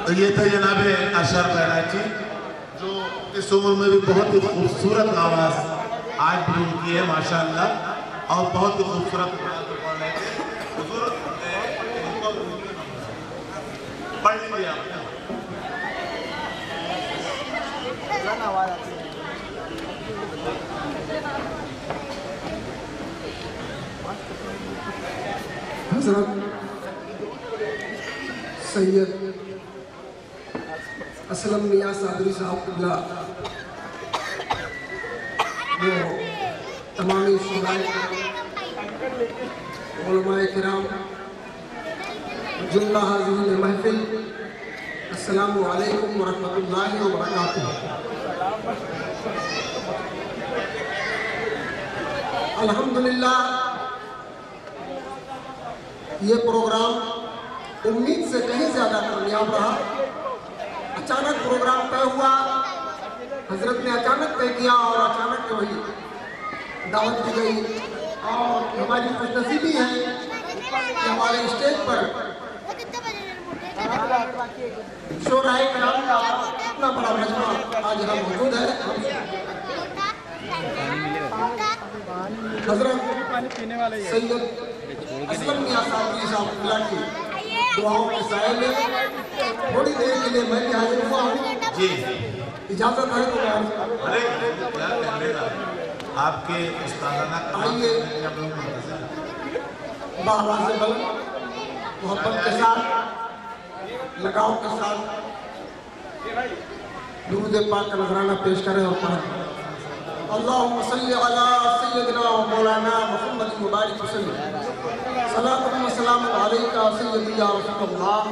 तो ये थे जनाब अशर बैराची, जो इस उम्र में भी बहुत ही खूबसूरत आवाज़ आज भी उनकी है माशाअल्लाह, और बहुत ही खूबसूरत पढ़ लीजिए आप। हज़रत सैयद असलम मियाँ सादरी साहब क़िबला वो तमामी शुराए उलमाए किराम जुमला हाज़िरीन महफ़िल, अस्सलामु अलैकुम व रहमतुल्लाहि व बरकातुहू। अल्हम्दुलिल्लाह, ये प्रोग्राम उम्मीद से कहीं ज़्यादा कामयाब रहा। अचानक प्रोग्राम तय हुआ, हजरत ने अचानक तय किया और अचानक वही दावत दी गई, और हमारी खुशनसीबी है कि हमारे स्टेज पर शोराए कराम का इतना बड़ा मजमा आज यहाँ मौजूद है। हजरत सैयद असलम मियाँ सादरी साहब क़िबला की दुआओं के साए में थोड़ी देर के लिए मैं भी हाजिर हुआ हूँ। जी इजाज़त है तो आपके आइए बाहर से बल मोहब्बत के साथ, लगाव के साथ दुरूद पाक का नजराना पेश करें और पढ़ें। अल्लाहुम्मा सल्लि अला सय्यदिना व मौलाना मुहम्मद मुबारक वसल्लम, सलातुन व सलामुन अलैका सय्यदी या रसूलल्लाह,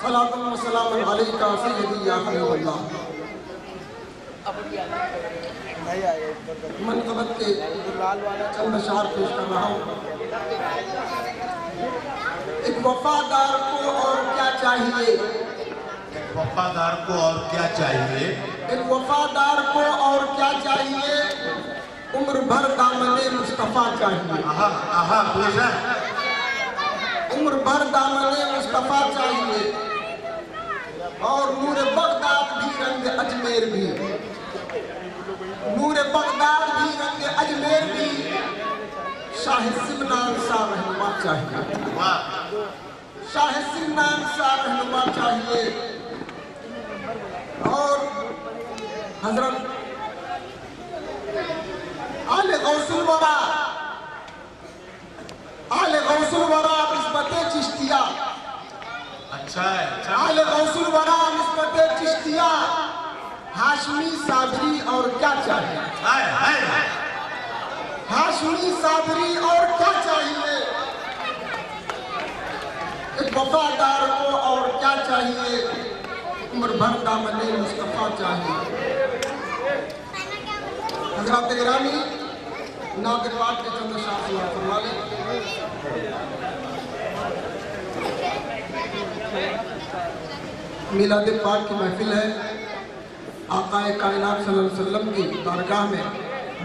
सलातुन व सलामुन अलैका सय्यदी या हबीबल्लाह। मनक़बत के चंद अशआर पेश कर रहा हूँ। एक वफादार को और क्या चाहिए, वफादार को और क्या चाहिए, एक वफादार को और क्या चाहिए, उम्र भर दामने मुस्तफ़ा चाहिए। उम्र भर दामने मुस्तफ़ा चाहिए, और नूर बगदाद भी रंग अजमेर भी, नूर बगदाद भी रंग अजमेर भी, शाह सिमनान सा रहनुमा चाहिए, शाह सिमनान सा रहनुमा चाहिए। और हजरत आले गौसुल वरा, आले गौसुल वरा निस्बते चिश्तिया, अच्छा है, आले गौसुल वरा निस्बते चिश्तिया, हाशमी सादरी और क्या चाहिए, हाशमी सादरी और क्या चाहिए, एक वफादार को और क्या चाहिए, उम्र भर दामने मुस्तफ़ा चाहिए। हज़रात गिरामी, नादिर पाक के चंद अशआर फरमा लें। मिलाद पाक की महफिल है, आक़ाए कायनात सल्लल्लाहु अलैहि वसल्लम की बारगाह में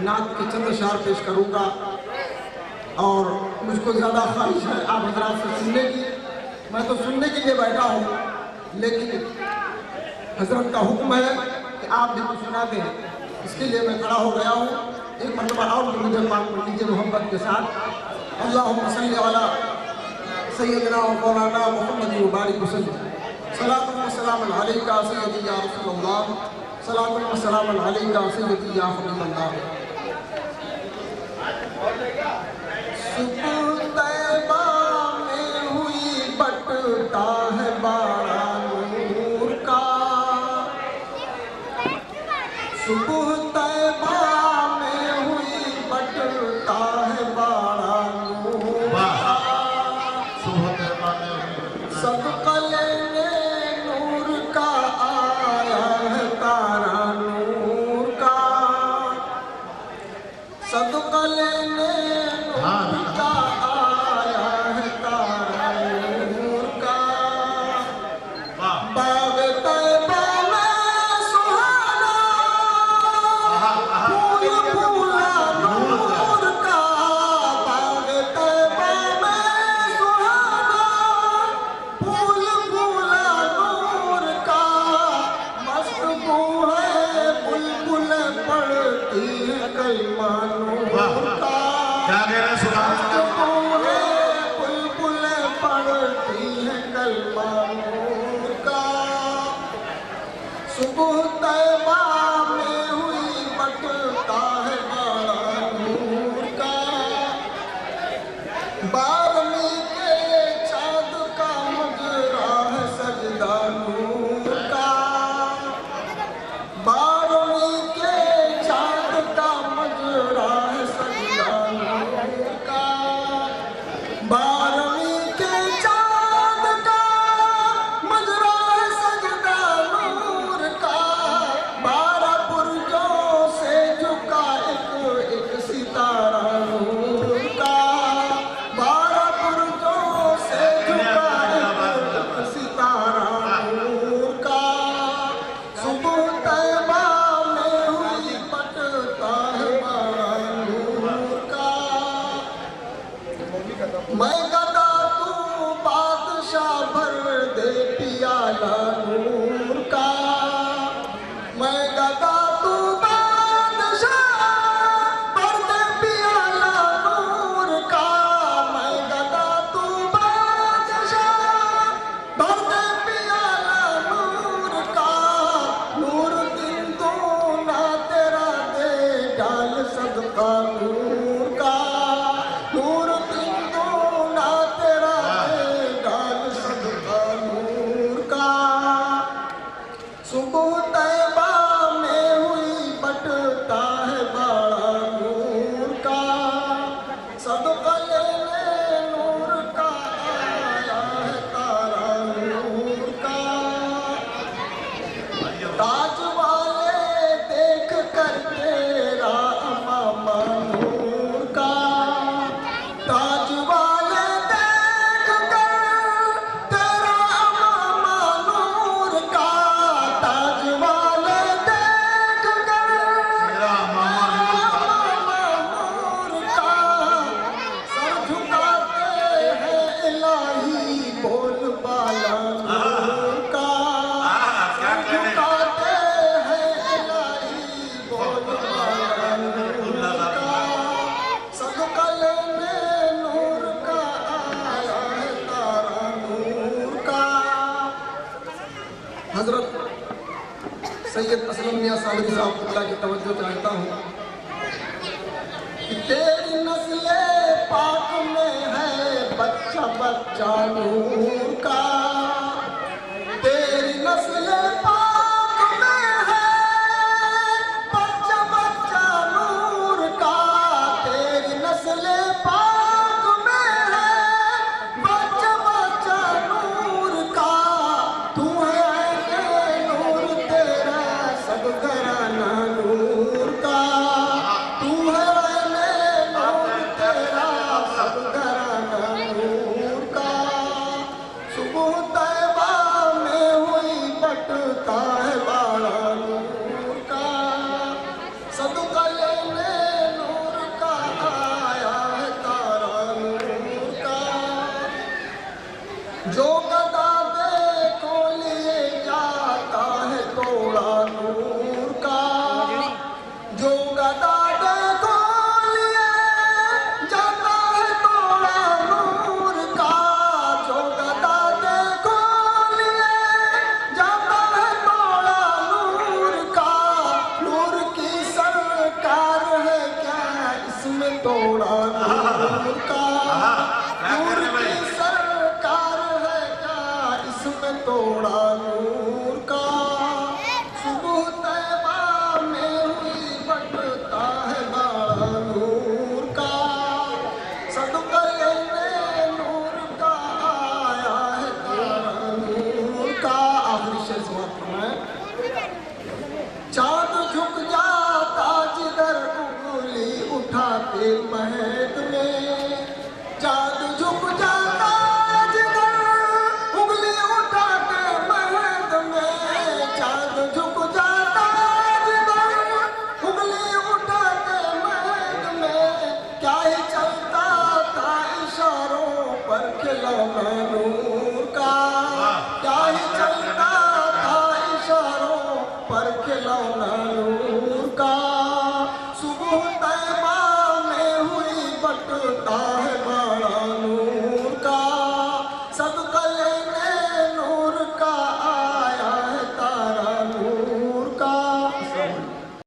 नात के चंद अशआर पेश करूँगा, और मुझको ज़्यादा ख्वाहिश है आप हज़रात से सुनने की। मैं तो सुनने के लिए बैठा हूँ, लेकिन हज़रत का हुक्म है कि आप भी कुछ सुना दें, इसके लिए मैं खड़ा हो गया हूँ। एक मरतबा और दुरूद पाक पढ़ लीजिए मोहब्बत के साथ। अल्लाहुम्मा सल्लि अला सय्यदिना व मौलाना मुहम्मद मुबारक वसल्लम, सलातुन व सलामुन अलैका सय्यदी या रसूलल्लाह, सलातुन व सलामुन अलैका सय्यदी या हबीबल्लाह। सुबह तैबा में हुई बटता है बाड़ा नूर का, सुबह तैबा में हुई बटता है बाड़ा नूर का, सदका लेने नूर का आया है तारा नूर का, सदका लेने नूर का आया है तारा नूर का। बाग तैबा में सुहाना फूल फूला नूर का, बाग तैबा में सुहाना फूल फूला नूर सुबह तैबा में हुई बटता है बड़ा नूर का, 12वीं के चाँद का मुजरा है सजदा नूर का, 12वीं के चाँद का मुजरा है सजदा नूर का, 12वीं के चाँद का मुजरा है सजदा नूर का, 12 बुर्जों से झुका एक सितारा नूर का, 12 बुर्जों से झुका एक सितारा नूर का, सुबह तैबा में हुई बटता है बड़ा नूर का। मैं गदा तू बादशाह भर दे पियाला नूर का, मैं गदा तू बादशाह भर दे पियाला नूर का, मैं गदा तू बादशाह भर दे पियाला नूर का, नूर दिन तू ना तेरा दे डाल सदका नूर का, नूर दिन तू ना तेरा दे डाल सदका नूर का, सुबह तैबा में हुई बटता है बड़ा नूर का, सदका लेने नूर का आया है तारा नूर का, ताज वाले देख कर तेरा अमामा नूर का, ताज वाले देख कर तेरा अमामा नूर का, ताज वाले देख कर मेरा मामा नूर का, सर झुकाते हैं इलाही बोल बाला नूर का, क्या सर कहने झुकाते हैं इलाही बोल बाला नूर का, सदका लेने नूर का आया है तारा नूर का। हजरत सैयद असलम मियां सालवी साहब अल्लाह की तवज्जो चाहता हूँ कि तेरी नस्ल पाक में है बच्चा बच्चा नूर का, तेरी नस्ल पाक में है बच्चा बच्चा नूर का, तेरी नस्ल पाक में है बच्चा बच्चा नूर का, तू है ऐसे नूर तेरा सब घराना नूर का, तू है ऐसे नूर तेरा सब घराना नूर का, सुबह तैबा में हुई बटता है बड़ा नूर का, सदका लेने नूर का आया है तारा नूर का, जो गदा दे को लिए जाता है तोड़ा नूर का, जो गदा दे को लिए जाता है तोड़ा नूर का, जो गदा दे को लिए जाता है तोड़ा नूर का, नूर की सरकार है क्या इसमें तोड़ा नूर का, नूर की सरकार है क्या इसमें तोड़ा नूर का, सुबह तैबा में हुई बटता है बड़ा नूर का, सदका लेने नूर का आया है तारा नूर का। आखिरी शेर समाप्त फरमाएं। चाँद झुक जाता जिधर उंगली उठाते महक में, चाँद झुक जाता जिधर उंगली उठाते महक में, चाँद झुक जाता जिधर उंगली उठाते महक में, क्या ही चलता था इशारों पर खिलौना नूर का, क्या ही चलता था इशारों पर खिलौना नूर